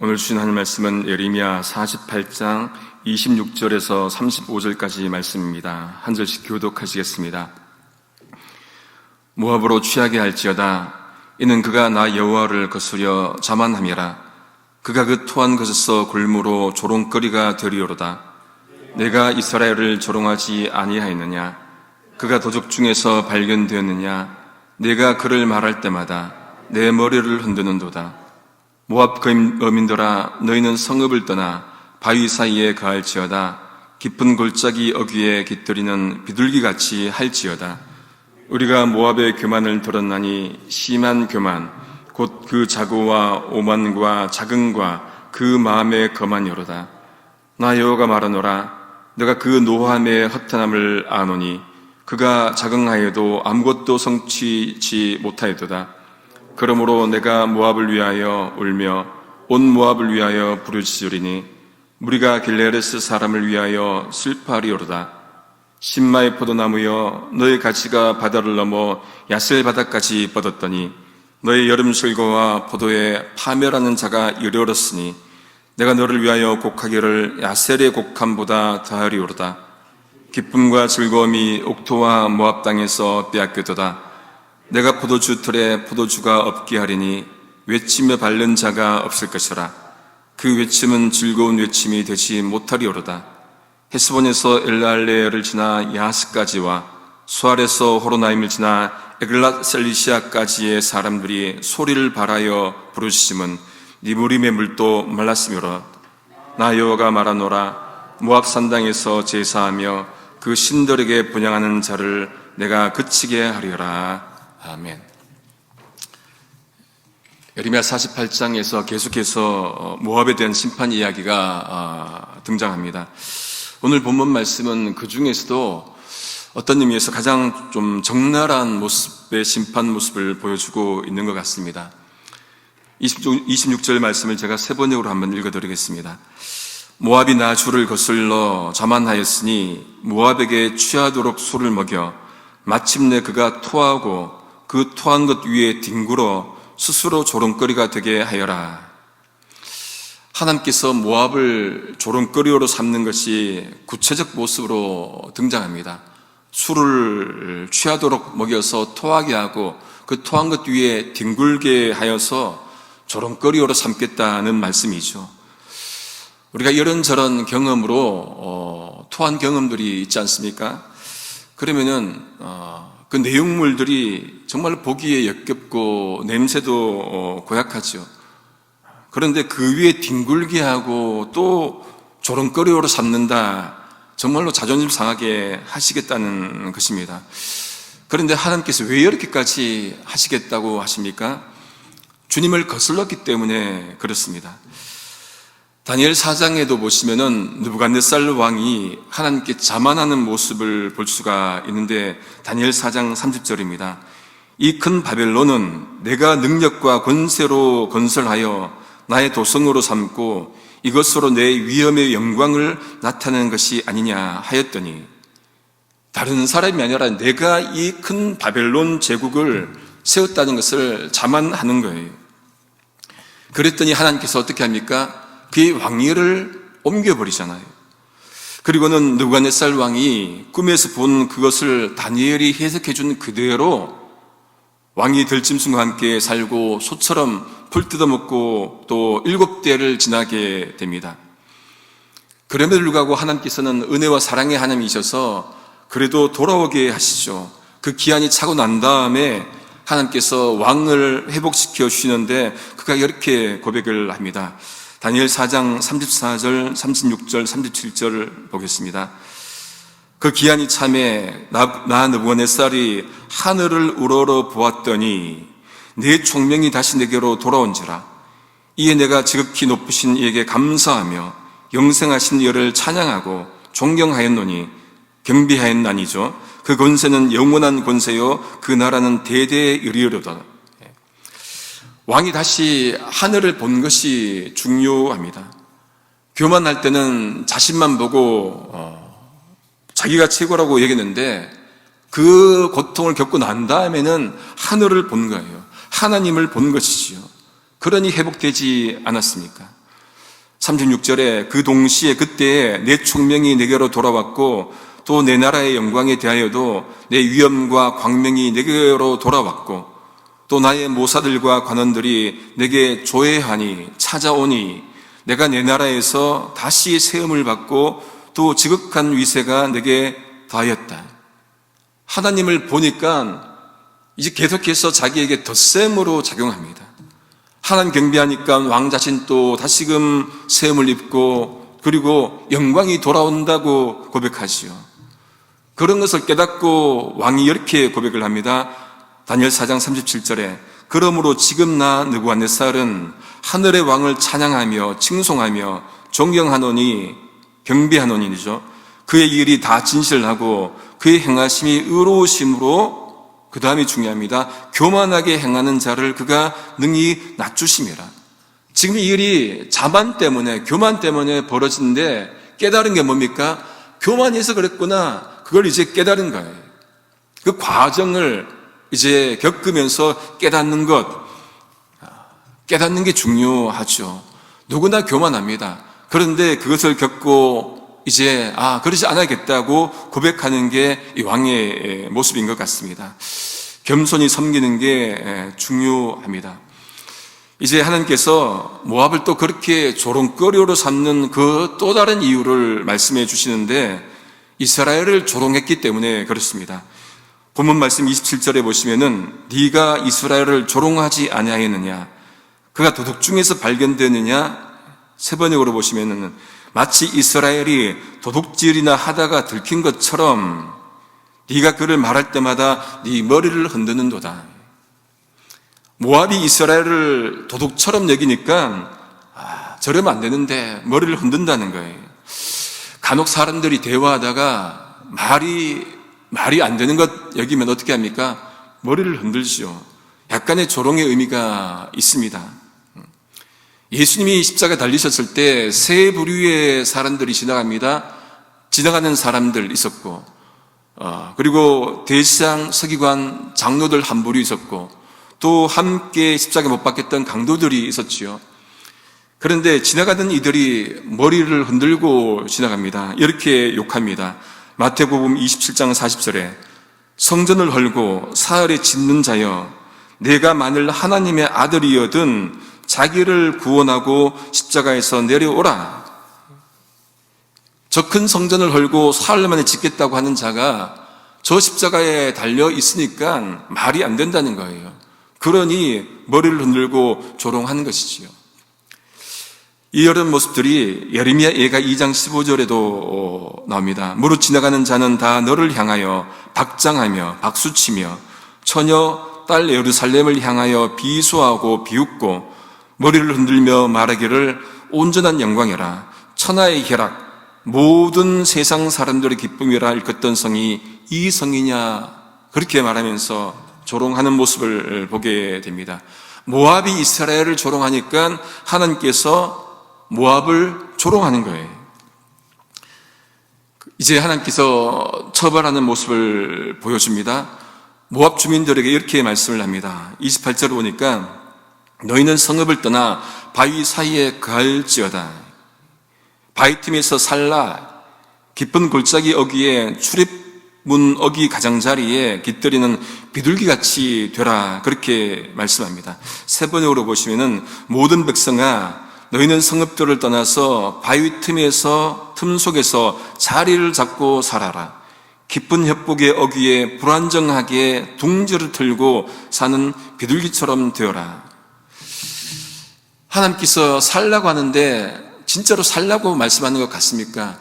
오늘 주신 하나님 말씀은 예레미야 48장 26절에서 35절까지 말씀입니다. 한 절씩 교독하시겠습니다. 모압으로 취하게 할지어다. 이는 그가 나 여호와를 거스려 자만함이라. 그가 그 토한 것에서 골무로 조롱거리가 되리오로다. 내가 이스라엘을 조롱하지 아니하였느냐? 그가 도적 중에서 발견되었느냐? 내가 그를 말할 때마다 내 머리를 흔드는도다. 모압 어민들아, 너희는 성읍을 떠나 바위 사이에 거할지어다. 깊은 골짜기 어귀에 깃들이는 비둘기같이 할지어다. 우리가 모압의 교만을 들었나니 심한 교만, 곧 그 자고와 오만과 자긍과 그 마음의 거만이로다. 나 여호와가 말하노라. 내가 그 노함의 허탄함을 아노니 그가 자긍하여도 아무것도 성취치 못하였도다. 그러므로 내가 모압을 위하여 울며 온 모압을 위하여 부르짖으리니 무리가 길르앗 사람을 위하여 슬퍼하리오로다. 신마의 포도나무여, 너의 가지가 바다를 넘어 야셀 바다까지 뻗었더니 너의 여름 슬거와 포도에 파멸하는 자가 이르렀으니 내가 너를 위하여 곡하기를 야셀의 곡함보다 더하리오로다. 기쁨과 즐거움이 옥토와 모압 땅에서 빼앗겼도다. 내가 포도주 틀에 포도주가 없게 하리니 외치며 밟는 자가 없을 것이라. 그 외침은 즐거운 외침이 되지 못하리오로다. 헤스본에서 엘랄레를 지나 야하스까지와 수알에서 호로나임을 지나 에글랏 셀리시아까지의 사람들이 소리를 발하여 부르짖음은 니무림의 물도 말랐으므로 나 여호와가 말하노라. 모압 산당에서 제사하며 그 신들에게 분향하는 자를 내가 그치게 하리라. 아멘. 예레미야 48장에서 계속해서 모압에 대한 심판 이야기가 등장합니다. 오늘 본문 말씀은 그 중에서도 어떤 의미에서 가장 좀 적나라한 모습의 심판 모습을 보여주고 있는 것 같습니다. 26절 말씀을 제가 세 번역으로 한번 읽어드리겠습니다. 모압이 나 주를 거슬러 자만하였으니 모압에게 취하도록 소를 먹여 마침내 그가 토하고 그 토한 것 위에 뒹굴어 스스로 조롱거리가 되게 하여라. 하나님께서 모압을 조롱거리로 삼는 것이 구체적 모습으로 등장합니다. 술을 취하도록 먹여서 토하게 하고 그 토한 것 위에 뒹굴게 하여서 조롱거리로 삼겠다는 말씀이죠. 우리가 이런저런 경험으로 토한 경험들이 있지 않습니까? 그러면은 그 내용물들이 정말 보기에 역겹고 냄새도 고약하죠. 그런데 그 위에 뒹굴게 하고 또 조롱거리로 삼는다. 정말로 자존심 상하게 하시겠다는 것입니다. 그런데 하나님께서 왜 이렇게까지 하시겠다고 하십니까? 주님을 거슬렀기 때문에 그렇습니다. 다니엘 4장에도 보시면은 느부갓네살 왕이 하나님께 자만하는 모습을 볼 수가 있는데 다니엘 4장 30절입니다. 이 큰 바벨론은 내가 능력과 권세로 건설하여 나의 도성으로 삼고 이것으로 내 위엄의 영광을 나타내는 것이 아니냐 하였더니, 다른 사람이 아니라 내가 이 큰 바벨론 제국을 세웠다는 것을 자만하는 거예요. 그랬더니 하나님께서 어떻게 합니까? 그의 왕위를 옮겨버리잖아요. 그리고는 느부갓네살 왕이 꿈에서 본 그것을 다니엘이 해석해 준 그대로 왕이 들짐승과 함께 살고 소처럼 풀 뜯어먹고 또 7대를 지나게 됩니다. 그럼에도 불구하고 하나님께서는 은혜와 사랑의 하나님이셔서 그래도 돌아오게 하시죠. 그 기한이 차고 난 다음에 하나님께서 왕을 회복시켜 주시는데 그가 이렇게 고백을 합니다. 다니엘 4장 34절, 36절, 37절을 보겠습니다. 그 기한이 참에 나 느부갓네살이 하늘을 우러러 보았더니 내 총명이 다시 내게로 돌아온지라. 이에 내가 지극히 높으신 이에게 감사하며 영생하신 이를 찬양하고 존경하였노니, 경비하였나니죠. 그 권세는 영원한 권세요 그 나라는 대대에 이르리로다. 왕이 다시 하늘을 본 것이 중요합니다. 교만할 때는 자신만 보고 자기가 최고라고 얘기했는데 그 고통을 겪고 난 다음에는 하늘을 본 거예요. 하나님을 본 것이지요. 그러니 회복되지 않았습니까? 36절에 그 동시에 그때에 내 총명이 내게로 돌아왔고 또 내 나라의 영광에 대하여도 내 위엄과 광명이 내게로 돌아왔고 또 나의 모사들과 관원들이 내게 조회하니 찾아오니 내가 내 나라에서 다시 세움을 받고 또 지극한 위세가 내게 더하였다. 하나님을 보니까 이제 계속해서 자기에게 덧셈으로 작용합니다. 하나님 경배하니까 왕 자신도 다시금 세움을 입고 그리고 영광이 돌아온다고 고백하지요. 그런 것을 깨닫고 왕이 이렇게 고백을 합니다. 다니엘 4장 37절에 그러므로 지금 나 느부갓네살은 하늘의 왕을 찬양하며 칭송하며 존경하노니 경배하노니죠. 그의 일이 다 진실하고 그의 행하심이 의로우심으로 그 다음이 중요합니다. 교만하게 행하는 자를 그가 능히 낮추심이라. 지금 이 일이 자만 때문에 교만 때문에 벌어지는데 깨달은 게 뭡니까? 교만해서 그랬구나. 그걸 이제 깨달은 거예요. 그 과정을 이제 겪으면서 깨닫는 게 중요하죠. 누구나 교만합니다. 그런데 그것을 겪고 이제 그러지 않아야겠다고 고백하는 게 이 왕의 모습인 것 같습니다. 겸손히 섬기는 게 중요합니다. 이제 하나님께서 모압을 또 그렇게 조롱거리로 삼는 그 또 다른 이유를 말씀해 주시는데 이스라엘을 조롱했기 때문에 그렇습니다. 본문 말씀 27절에 보시면은 네가 이스라엘을 조롱하지 아니하였느냐 그가 도둑 중에서 발견되느냐 세 번역으로 보시면은 마치 이스라엘이 도둑질이나 하다가 들킨 것처럼 네가 그를 말할 때마다 네 머리를 흔드는도다. 모압이 이스라엘을 도둑처럼 여기니까 저러면 안 되는데 머리를 흔든다는 거예요. 간혹 사람들이 대화하다가 말이 안 되는 것 여기면 어떻게 합니까? 머리를 흔들지요. 약간의 조롱의 의미가 있습니다. 예수님이 십자가에 달리셨을 때 세 부류의 사람들이 지나갑니다. 지나가는 사람들 있었고 그리고 대제사장, 서기관, 장로들 한 부류 있었고 또 함께 십자가에 못 박혔던 강도들이 있었지요. 그런데 지나가던 이들이 머리를 흔들고 지나갑니다. 이렇게 욕합니다. 마태복음 27장 40절에 성전을 헐고 사흘에 짓는 자여 내가 만일 하나님의 아들이여든 자기를 구원하고 십자가에서 내려오라. 저 큰 성전을 헐고 사흘 만에 짓겠다고 하는 자가 저 십자가에 달려 있으니까 말이 안 된다는 거예요. 그러니 머리를 흔들고 조롱하는 것이지요. 이런 모습들이 예레미야 예가 2장 15절에도 나옵니다. 무릇 지나가는 자는 다 너를 향하여 박장하며 박수치며 처녀 딸 예루살렘을 향하여 비수하고 비웃고 머리를 흔들며 말하기를 온전한 영광이라 천하의 쾌락 모든 세상 사람들의 기쁨이라 일컫던 성이 이 성이냐 그렇게 말하면서 조롱하는 모습을 보게 됩니다. 모압이 이스라엘을 조롱하니까 하나님께서 모압을 조롱하는 거예요. 이제 하나님께서 처벌하는 모습을 보여줍니다. 모압 주민들에게 이렇게 말씀을 합니다. 28절 보니까 너희는 성읍을 떠나 바위 사이에 거할지어다. 바위 틈에서 살라. 깊은 골짜기 어귀에 출입문 어귀 가장자리에 깃들이는 비둘기같이 되라. 그렇게 말씀합니다. 세 번역으로 보시면은 모든 백성아 너희는 성읍들을 떠나서 바위 틈에서 틈 속에서 자리를 잡고 살아라. 깊은 협곡의 어귀에 불안정하게 둥지를 틀고 사는 비둘기처럼 되어라. 하나님께서 살라고 하는데 진짜로 살라고 말씀하는 것 같습니까?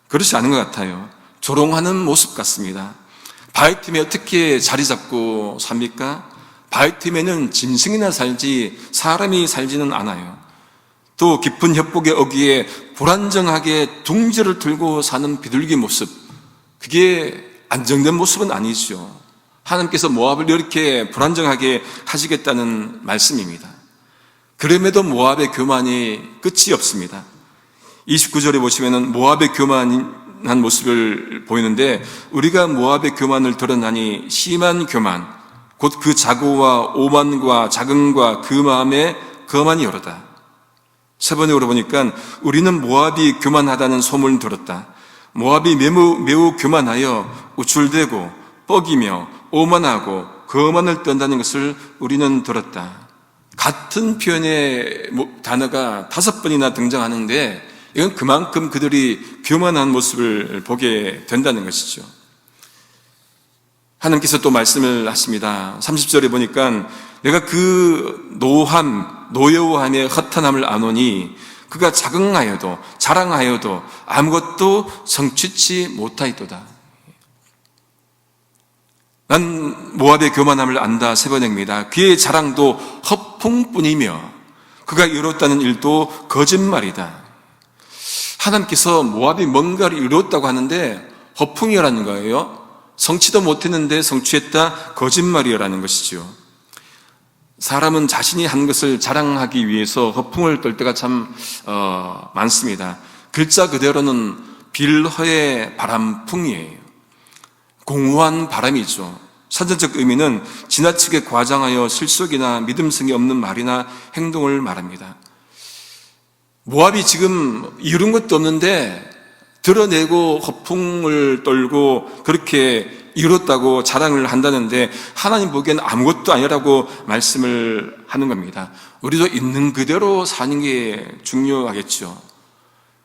그렇지 않은 것 같아요. 조롱하는 모습 같습니다. 바위 틈에 어떻게 자리 잡고 삽니까? 바위 틈에는 짐승이나 살지 사람이 살지는 않아요. 또 깊은 협곡의 어귀에 불안정하게 둥지를 들고 사는 비둘기 모습, 그게 안정된 모습은 아니죠. 하나님께서 모압을 이렇게 불안정하게 하시겠다는 말씀입니다. 그럼에도 모압의 교만이 끝이 없습니다. 29절에 보시면은 모압의 교만한 모습을 보이는데 우리가 모압의 교만을 드러나니 심한 교만, 곧 그 자고와 오만과 자긍과 그 마음에 거만이 여로다. 세 번역으로 보니까 우리는 모압이 교만하다는 소문을 들었다. 모압이 매우 교만하여 우쭐대고 뻐기며 오만하고 거만을 떤다는 것을 우리는 들었다. 같은 표현의 단어가 5번이나 등장하는데 이건 그만큼 그들이 교만한 모습을 보게 된다는 것이죠. 하나님께서 또 말씀을 하십니다. 30절에 보니까 내가 그 노여워함의 허탄함을 아노니 그가 자긍하여도 자랑하여도 아무것도 성취치 못하였도다. 난 모압의 교만함을 안다. 세 번역입니다. 그의 자랑도 허풍뿐이며 그가 이뤘다는 일도 거짓말이다. 하나님께서 모압이 뭔가를 이뤘다고 하는데 허풍이라는 거예요. 성취도 못했는데 성취했다, 거짓말이라는 것이죠. 사람은 자신이 한 것을 자랑하기 위해서 허풍을 떨 때가 참 많습니다. 글자 그대로는 빌허의 바람풍이에요. 공허한 바람이죠. 사전적 의미는 지나치게 과장하여 실속이나 믿음성이 없는 말이나 행동을 말합니다. 모압이 지금 이룬 것도 없는데 드러내고 허풍을 떨고 그렇게 이뤘다고 자랑을 한다는데 하나님 보기엔 아무것도 아니라고 말씀을 하는 겁니다. 우리도 있는 그대로 사는 게 중요하겠죠.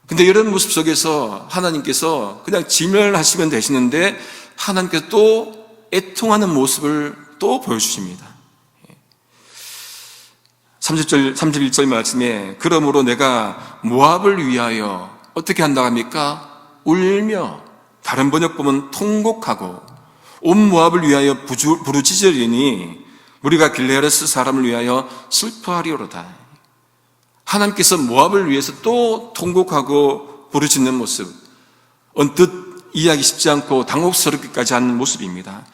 근데 이런 모습 속에서 하나님께서 그냥 지멸하시면 되시는데 하나님께서 또 애통하는 모습을 또 보여주십니다. 31절 말씀에 그러므로 내가 모압을 위하여 어떻게 한다고 합니까? 울며, 다른 번역 보면 통곡하고 온 모압을 위하여 부르짖으리니 우리가 길르앗 사람을 위하여 슬퍼하리로다. 하나님께서 모압을 위해서 또 통곡하고 부르짖는 모습, 언뜻 이해하기 쉽지 않고 당혹스럽기까지 하는 모습입니다.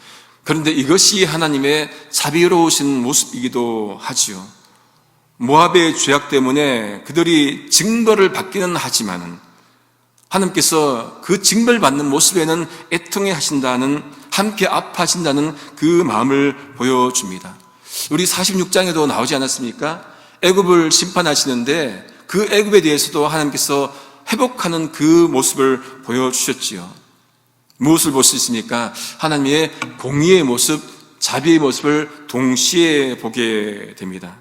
그런데 이것이 하나님의 자비로우신 모습이기도 하지요. 모압의 죄악 때문에 그들이 징벌을 받기는 하지만은 하나님께서 그 징벌받는 모습에는 애통해 하신다는, 함께 아파하신다는 그 마음을 보여줍니다. 우리 46장에도 나오지 않았습니까? 애굽을 심판하시는데 그 애굽에 대해서도 하나님께서 회복하는 그 모습을 보여주셨지요. 무엇을 볼 수 있습니까? 하나님의 공의의 모습, 자비의 모습을 동시에 보게 됩니다.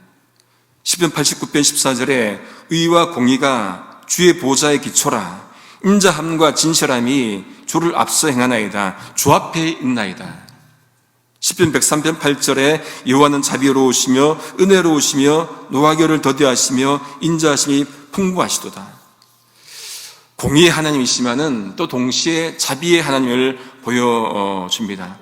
시편 89편 14절에 의와 공의가 주의 보좌의 기초라. 인자함과 진실함이 주를 앞서 행하나이다. 주 앞에 있나이다. 시편 103편 8절에 여호와는 자비로우시며 은혜로우시며 노하결을 더디하시며 인자하심이 풍부하시도다. 공의의 하나님이시만은 또 동시에 자비의 하나님을 보여줍니다.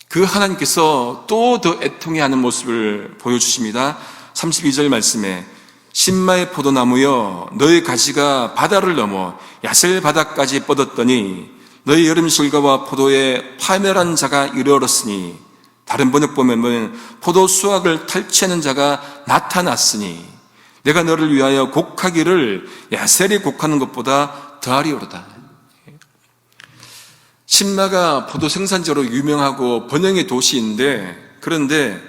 그 하나님께서 또 더 애통해하는 모습을 보여주십니다. 32절 말씀에 신마의 포도나무여 너의 가지가 바다를 넘어 야셀 바다까지 뻗었더니 너의 여름 실과와 포도에 파멸한 자가 이르렀으니, 다른 번역 보면 포도 수확을 탈취하는 자가 나타났으니 내가 너를 위하여 곡하기를 야셀이 곡하는 것보다 더하리오로다. 신마가 포도 생산지로 유명하고 번영의 도시인데, 그런데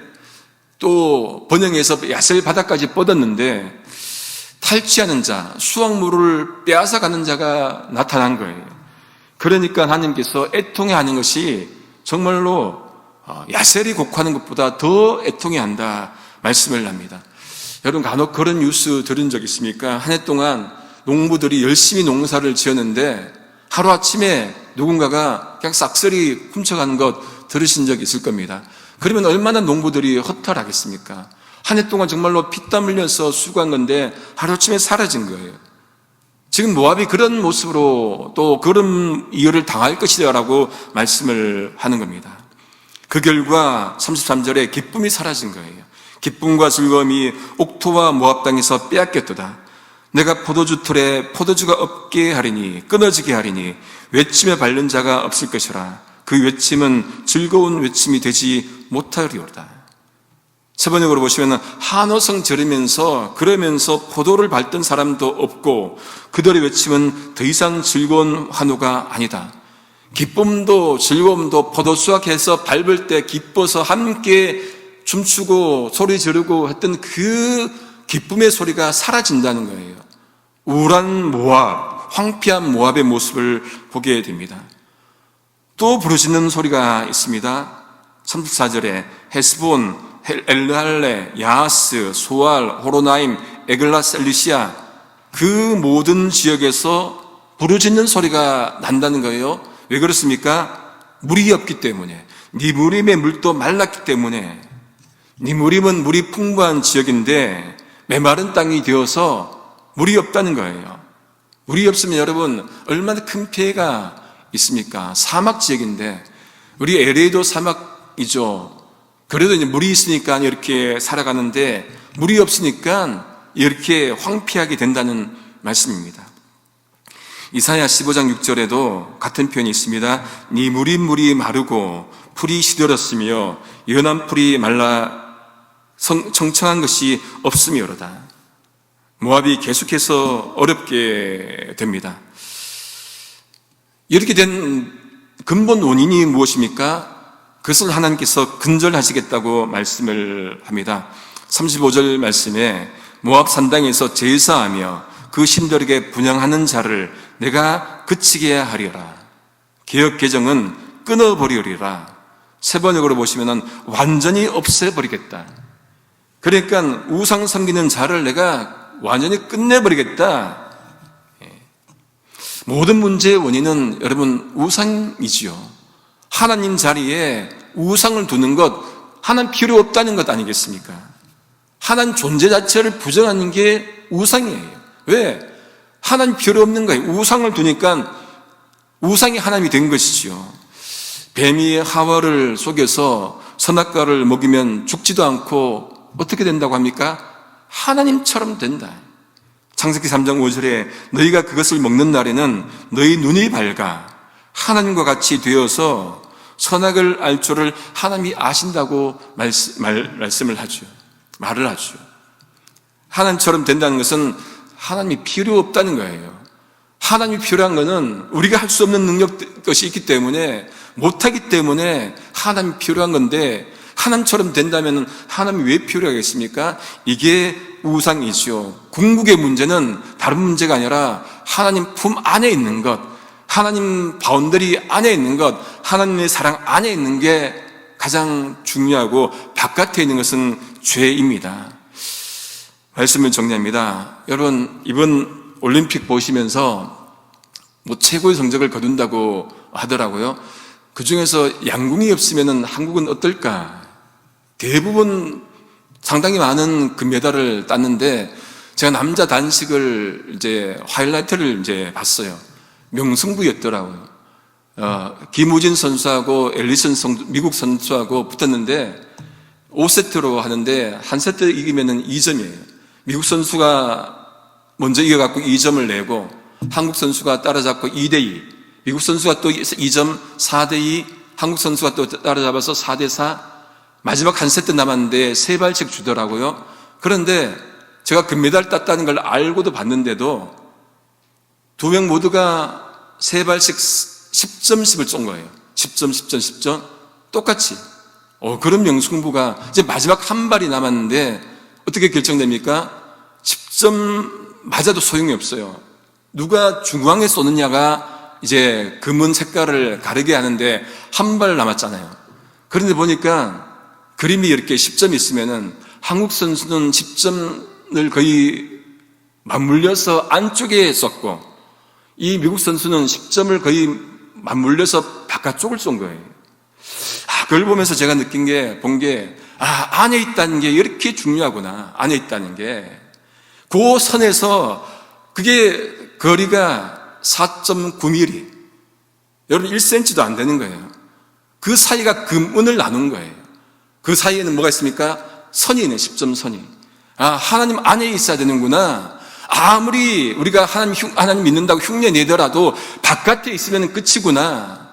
또 번영에서 야셀 바다까지 뻗었는데 탈취하는 자, 수확물을 빼앗아가는 자가 나타난 거예요. 그러니까 하나님께서 애통해하는 것이 정말로 야셀이 곡하는 것보다 더 애통해한다 말씀을 합니다. 여러분 간혹 그런 뉴스 들은 적 있습니까? 한 해 동안 농부들이 열심히 농사를 지었는데 하루아침에 누군가가 그냥 싹쓸이 훔쳐가는 것 들으신 적 있을 겁니다. 그러면 얼마나 농부들이 허탈하겠습니까? 한 해 동안 정말로 피땀 흘려서 수고한 건데 하루아침에 사라진 거예요. 지금 모압이 그런 모습으로 또 그런 이유를 당할 것이라고 말씀을 하는 겁니다. 그 결과 33절에 기쁨이 사라진 거예요. 기쁨과 즐거움이 옥토와 모압 땅에서 빼앗겼도다. 내가 포도주 틀에 포도주가 없게 하리니, 끊어지게 하리니 외침에 밟는 자가 없을 것이라. 그 외침은 즐거운 외침이 되지 못하리로다. 세 번역으로 보시면 한호성 저르면서 그러면서 포도를 밟던 사람도 없고 그들의 외침은 더 이상 즐거운 환호가 아니다. 기쁨도 즐거움도 포도 수확해서 밟을 때 기뻐서 함께 춤추고 소리 지르고 했던 그 기쁨의 소리가 사라진다는 거예요. 우울한 모압, 황폐한 모압의 모습을 보게 됩니다. 또 부르짖는 소리가 있습니다. 34절에 헤스본, 엘르할레, 야하스, 소알, 호로나임, 에글라 셀리시아, 그 모든 지역에서 부르짖는 소리가 난다는 거예요. 왜 그렇습니까? 물이 없기 때문에, 니무림의 물도 말랐기 때문에. 니무림은 물이 풍부한 지역인데 메마른 땅이 되어서 물이 없다는 거예요. 물이 없으면 여러분 얼마나 큰 피해가 있습니까? 사막 지역인데, 우리 LA도 사막이죠. 그래도 이제 물이 있으니까 이렇게 살아가는데 물이 없으니까 이렇게 황폐하게 된다는 말씀입니다. 이사야 15장 6절에도 같은 표현이 있습니다. 네 물이 마르고 풀이 시들었으며 연한 풀이 말라 청청한 것이 없으며로다. 모압이 계속해서 어렵게 됩니다. 이렇게 된 근본 원인이 무엇입니까? 그것을 하나님께서 근절하시겠다고 말씀을 합니다. 35절 말씀에 모압 산당에서 제사하며 그 신들에게 분향하는 자를 내가 그치게 하리라. 개역 개정은 끊어버리리라. 세번역으로 보시면 완전히 없애버리겠다. 그러니까 우상 섬기는 자를 내가 완전히 끝내버리겠다. 모든 문제의 원인은 여러분 우상이지요. 하나님 자리에 우상을 두는 것, 하나님 필요 없다는 것 아니겠습니까? 하나님 존재 자체를 부정하는 게 우상이에요. 왜? 하나님 필요 없는 거예요. 우상을 두니까 우상이 하나님이 된 것이지요. 뱀이 하와를 속여서 선악과를 먹이면 죽지도 않고 어떻게 된다고 합니까? 하나님처럼 된다. 창세기 3장 5절에 너희가 그것을 먹는 날에는 너희 눈이 밝아 하나님과 같이 되어서 선악을 알 줄을 하나님이 아신다고 말씀을 하죠. 말을 하죠. 하나님처럼 된다는 것은 하나님이 필요 없다는 거예요. 하나님이 필요한 것은 우리가 할 수 없는 능력 것이 있기 때문에, 못하기 때문에 하나님이 필요한 건데, 하나님처럼 된다면 하나님이 왜 필요하겠습니까? 이게 우상이죠. 궁극의 문제는 다른 문제가 아니라 하나님 품 안에 있는 것, 하나님 바운더리 안에 있는 것, 하나님의 사랑 안에 있는 게 가장 중요하고 바깥에 있는 것은 죄입니다. 말씀을 정리합니다. 여러분, 이번 올림픽 보시면서 최고의 성적을 거둔다고 하더라고요. 그 중에서 양궁이 없으면 한국은 어떨까? 대부분 상당히 많은 금메달을 땄는데, 제가 남자 단식을 하이라이트를 봤어요. 명승부였더라고요. 김우진 선수하고 엘리슨 미국 선수하고 붙었는데 5세트로 하는데 한 세트 이기면 2점이에요. 미국 선수가 먼저 이겨갖고 2점을 내고 한국 선수가 따라잡고 2대2, 미국 선수가 또 2점 4대2, 한국 선수가 또 따라잡아서 4대4, 마지막 한 세트 남았는데 3발씩 주더라고요. 그런데 제가 금메달 땄다는 걸 알고도 봤는데도 두 명 모두가 3발씩 10점씩을 쏜 거예요. 10점, 10점, 10점. 똑같이. 그런 명승부가 이제 마지막 한 발이 남았는데 어떻게 결정됩니까? 10점 맞아도 소용이 없어요. 누가 중앙에 쏘느냐가 이제 금은 색깔을 가르게 하는데 한 발 남았잖아요. 그런데 보니까 그림이 이렇게 10점이 있으면은 한국 선수는 10점을 거의 맞물려서 안쪽에 썼고, 이 미국 선수는 10점을 거의 맞물려서 바깥쪽을 쏜 거예요. 그걸 보면서 제가 느낀 게, 안에 있다는 게 이렇게 중요하구나. 안에 있다는 게. 그 선에서 그게 거리가 4.9mm. 여러분 1cm도 안 되는 거예요. 그 사이가 금은을 나눈 거예요. 그 사이에는 뭐가 있습니까? 선이 있네, 10점 선이. 하나님 안에 있어야 되는구나. 아무리 우리가 하나님 믿는다고 흉내 내더라도 바깥에 있으면 끝이구나.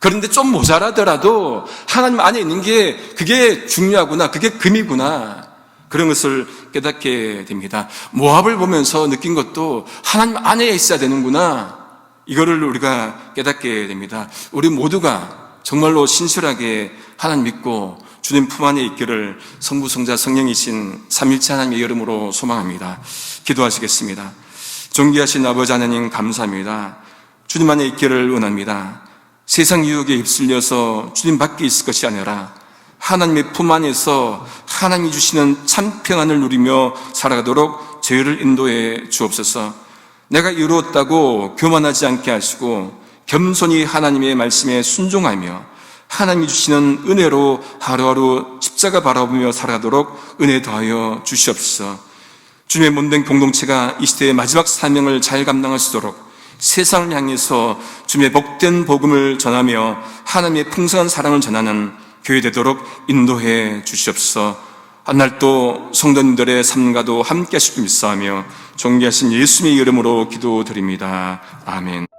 그런데 좀 모자라더라도 하나님 안에 있는 게 그게 중요하구나. 그게 금이구나. 그런 것을 깨닫게 됩니다. 모압을 보면서 느낀 것도 하나님 안에 있어야 되는구나. 이거를 우리가 깨닫게 됩니다. 우리 모두가 정말로 신실하게 하나님 믿고 주님 품 안에 있기를 성부, 성자, 성령이신 삼일체 하나님의 이름으로 소망합니다. 기도하시겠습니다. 존귀하신 아버지 하나님 감사합니다. 주님 안에 있기를 원합니다. 세상 유혹에 휩쓸려서 주님 밖에 있을 것이 아니라 하나님의 품 안에서 하나님이 주시는 참 평안을 누리며 살아가도록 저희를 인도해 주옵소서. 내가 이루었다고 교만하지 않게 하시고 겸손히 하나님의 말씀에 순종하며 하나님이 주시는 은혜로 하루하루 십자가 바라보며 살아가도록 은혜 더하여 주시옵소서. 주님의 몸된 공동체가 이 시대의 마지막 사명을 잘 감당할 수 있도록 세상을 향해서 주님의 복된 복음을 전하며 하나님의 풍성한 사랑을 전하는 교회 되도록 인도해 주시옵소서. 한날 또 성도님들의 삶과도 함께 하실 줄 믿사하며 존귀하신 예수님의 이름으로 기도드립니다. 아멘.